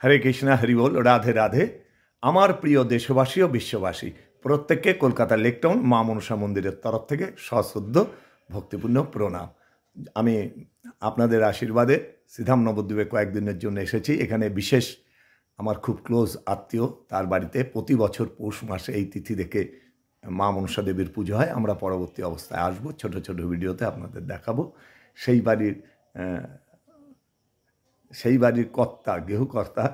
হরে কৃষ্ণ, হরি বল, রাধে রাধে। আমার প্রিয় দেশবাসী ও বিশ্ববাসী প্রত্যেককে কলকাতা লেকটাউন মা মনসা মন্দিরের তরফ থেকে সশ্রদ্ধ ভক্তিপূর্ণ প্রণাম। আমি আপনাদের আশীর্বাদে শ্রীধাম নবদ্বীপে কয়েকদিনের জন্য এসেছি। এখানে বিশেষ আমার খুব ক্লোজ আত্মীয়, তার বাড়িতে প্রতি বছর পৌষ মাসে এই তিথি দেখে মা মনসা দেবীর পুজো হয়। আমরা পরবর্তী অবস্থায় আসবো, ছোট ছোট ভিডিওতে আপনাদের দেখাবো। সেই বাড়ির কর্তা, গৃহকর্তা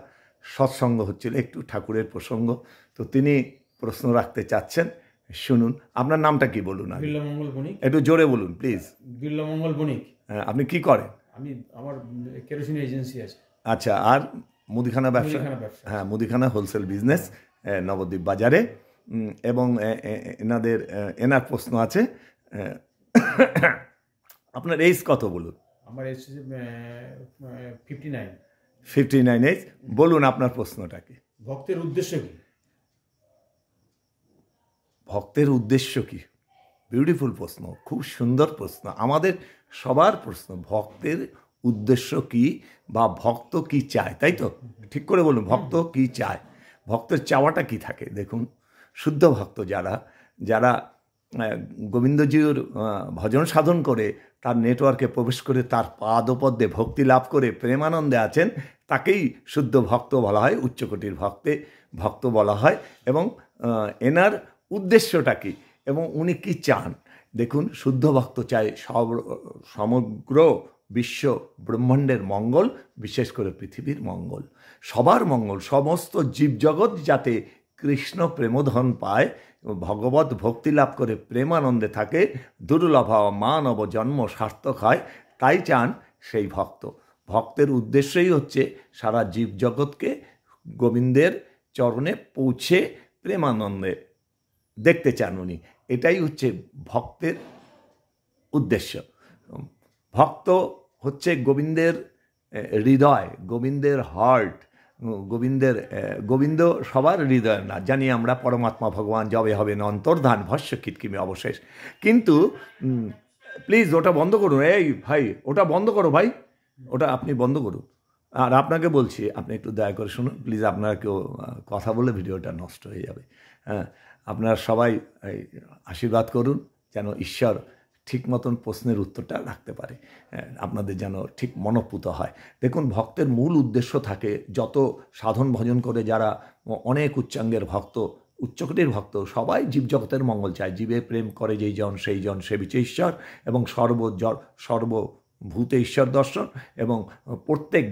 সৎসঙ্গ হচ্ছিল, একটু ঠাকুরের প্রসঙ্গ, তো তিনি প্রশ্ন রাখতে চাচ্ছেন। শুনুন। আপনার নামটা কি বলুন? বিল্লমঙ্গল বণিক। একটু জোরে বলুন প্লিজ। বিল্লমঙ্গল বণিক। আপনি কি করেন? আমার কেরোসিন এজেন্সি আছে। আচ্ছা, আর মুদিখানা ব্যবসা? হ্যাঁ, মুদিখানা হোলসেল বিজনেস নবদ্বীপ বাজারে। এবং এনার প্রশ্ন আছে, আপনার এজ কত বলুন? আমার এজ 59। 59 এজ। বলুন আপনার প্রশ্নটা কি? ভক্তের উদ্দেশ্য কি? ভক্তের উদ্দেশ্য কি? বিউটিফুল প্রশ্ন, খুব সুন্দর প্রশ্ন, আমাদের সবার প্রশ্ন। ভক্তের উদ্দেশ্য কি বা ভক্ত কি চায়, তাই তো? ঠিক করে বলুন, ভক্ত কি চায়, ভক্তের চাওয়াটা কি থাকে? দেখুন, শুদ্ধ ভক্ত যারা গোবিন্দজির ভজন সাধন করে তার নেটওয়ার্কে প্রবেশ করে তার পাদপদ্মে ভক্তি লাভ করে প্রেমানন্দে আছেন, তাকেই শুদ্ধ ভক্ত বলা হয়, উচ্চকোটির ভক্ত বলা হয়। এবং এনার উদ্দেশ্যটা কি এবং উনি কি চান? দেখুন, শুদ্ধ ভক্ত চায় সমগ্র বিশ্ব ব্রহ্মাণ্ডের মঙ্গল, বিশেষ করে পৃথিবীর মঙ্গল, সবার মঙ্গল, সমস্ত জীবজগৎ যাতে কৃষ্ণ প্রেমধন পায়, ভগবত ভক্তি লাভ করে প্রেমানন্দে থাকে, দুর্লভ মানব জন্ম সার্থক হয়, তাই চান সেই ভক্ত। ভক্তের উদ্দেশ্যই হচ্ছে সারা জীবজগৎকে গোবিন্দের চরণে পৌঁছে প্রেমানন্দে দেখতে চান উনি। এটাই হচ্ছে ভক্তের উদ্দেশ্য। ভক্ত হচ্ছে গোবিন্দের হৃদয়, গোবিন্দের হার্ট। গোবিন্দ সবার হৃদয় না, জানি আমরা পরমাত্মা ভগবান যবে হবে না অন্তর্ধান ভস্য কিটকিমি অবশেষ। কিন্তু প্লিজ ওটা বন্ধ করুন। এই ভাই, ওটা বন্ধ করো ভাই, ওটা আপনি বন্ধ করুন। আর আপনাকে বলছি, আপনি একটু দয়া করে শুনুন প্লিজ। আপনারা কেউ কথা বলে ভিডিওটা নষ্ট হয়ে যাবে। হ্যাঁ, আপনারা সবাই আশীর্বাদ করুন যেন ঈশ্বর ঠিক মতন প্রশ্নের উত্তরটা রাখতে পারে, আপনাদের যেন ঠিক মনোপুত হয়। দেখুন, ভক্তের মূল উদ্দেশ্য থাকে, যত সাধন ভজন করে যারা অনেক উচ্চাঙ্গের ভক্ত, উচ্চকোটির ভক্ত, সবাই জীবজগতের মঙ্গল চায়। জীবে প্রেম করে যেই জন সেই জন সেবিছে ঈশ্বর, এবং সর্বভূতে ঈশ্বর দর্শন, এবং প্রত্যেক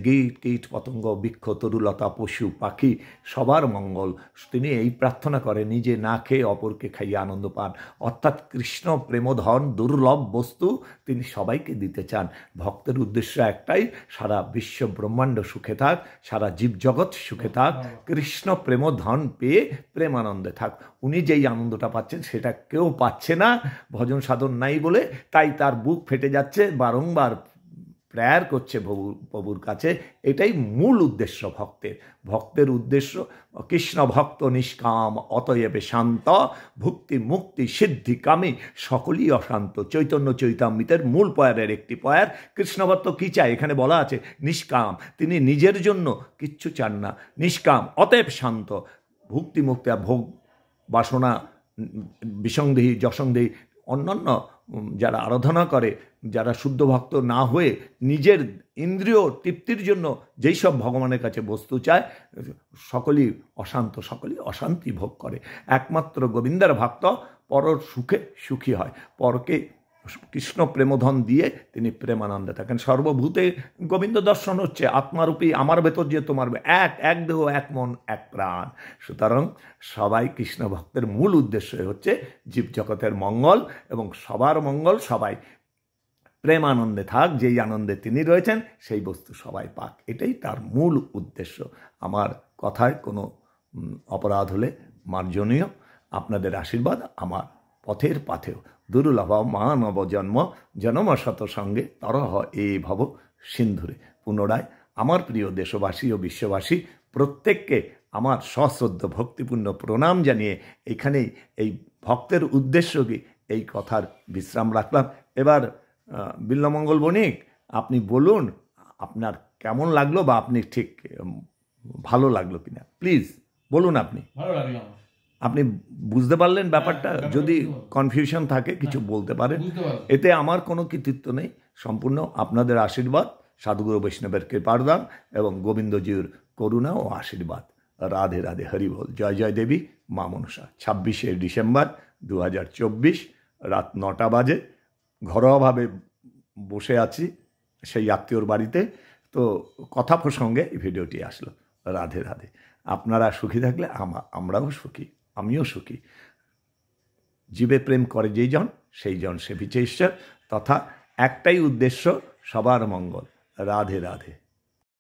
কীট পতঙ্গ বৃক্ষ তরুলতা পশু পাখি সবার মঙ্গল তিনি এই প্রার্থনা করে, নিজে না খেয়ে অপরকে খাইয়ে আনন্দ পান। অর্থাৎ কৃষ্ণ প্রেমধন দুর্লভ বস্তু তিনি সবাইকে দিতে চান। ভক্তের উদ্দেশ্য একটাই, সারা বিশ্ব ব্রহ্মাণ্ড সুখে থাক, সারা জীবজগৎ সুখে থাক, কৃষ্ণ প্রেমধন পেয়ে প্রেমানন্দে থাক। উনি যেই আনন্দটা পাচ্ছেন সেটা কেউ পাচ্ছে না, ভজন সাধন নাই বলে। তাই তার বুক ফেটে যাচ্ছে, বারংবার প্রেয়ার করছে প্রভুর কাছে। এটাই মূল উদ্দেশ্য ভক্তের উদ্দেশ্য। কৃষ্ণ ভক্ত নিষ্কাম অতএবে শান্ত, ভুক্তি মুক্তি সিদ্ধি কামী সকলই অশান্ত। চৈতন্য চৈতামৃতের মূল পয়ারের একটি পয়ার। কৃষ্ণ ভক্ত কী চায় এখানে বলা আছে? নিষ্কাম, তিনি নিজের জন্য কিচ্ছু চান না, নিষ্কাম অতএব শান্ত। ভুক্তি মুক্তি, ভোগ বাসনা বিসংদেহী যশংদেহী অন্যান্য যারা আরাধনা করে, যারা শুদ্ধ ভক্ত না হয়ে নিজের ইন্দ্রিয় তৃপ্তির জন্য যেই সব ভগবানের কাছে বস্তু চায়, সকলেই অশান্ত, সকলেই অশান্তি ভোগ করে। একমাত্র গোবিন্দের ভক্ত পরর সুখে সুখী হয়, পরকে কৃষ্ণ প্রেমধন দিয়ে তিনি প্রেমানন্দে থাকেন। সর্বভূতে গোবিন্দ দর্শন হচ্ছে আত্মারূপী আমার ভেতর যে তোমার এক দেহ এক মন এক প্রাণ। সুতরাং সবাই কৃষ্ণ ভক্তের মূল উদ্দেশ্য হচ্ছে জীবজগতের মঙ্গল এবং সবার মঙ্গল, সবাই প্রেমানন্দে থাক, যেই আনন্দে তিনি রয়েছেন সেই বস্তু সবাই পাক, এটাই তার মূল উদ্দেশ্য। আমার কথায় কোনো অপরাধ হলে মার্জনীয়। আপনাদের আশীর্বাদ আমার পথের পাথেও। দুর্লভ মানব জন্ম জনম শত সঙ্গে তরহ এই ভব সিন্ধুরে। পুনরায় আমার প্রিয় দেশবাসী ও বিশ্ববাসী প্রত্যেককে আমার সশ্রদ্ধ ভক্তিপূর্ণ প্রণাম জানিয়ে এখানেই এই ভক্তের উদ্দেশ্য কি এই কথার বিশ্রাম রাখলাম। এবার বিল্লমঙ্গল বণিক, আপনি বলুন আপনার কেমন লাগলো, বা আপনি ঠিক ভালো লাগলো কিনা প্লিজ বলুন। ভালো লাগলো আমার। আপনি বুঝতে পারলেন ব্যাপারটা? ব্যাপারটা যদি বুঝতে পারলাম। কনফিউশন থাকে কিছু বলতে পারেন। বুঝতে পারলাম। এতে আমার কোনো কৃতিত্ব নেই, সম্পূর্ণ আপনাদের আশীর্বাদ, সাধুগুরু বৈষ্ণবের কৃপাদান এবং গোবিন্দজির করুণা ও আশীর্বাদ। রাধে রাধে, হরি বল। জয় জয় দেবী মা মনসা। 26শে ডিসেম্বর 2024 রাত 9টা বাজে ঘরোয়াভাবে বসে আছি সেই আত্মীয়র বাড়িতে। তো কথা প্রসঙ্গে এই ভিডিওটি আসলো। রাধে রাধে। আপনারা সুখী থাকলে আমরাও সুখী, আমিও সুখী। জীবে প্রেম করে যেই জন সেই জন সেবিছে ঈশ্বর, তথা একটাই উদ্দেশ্য, সবার মঙ্গল। রাধে রাধে।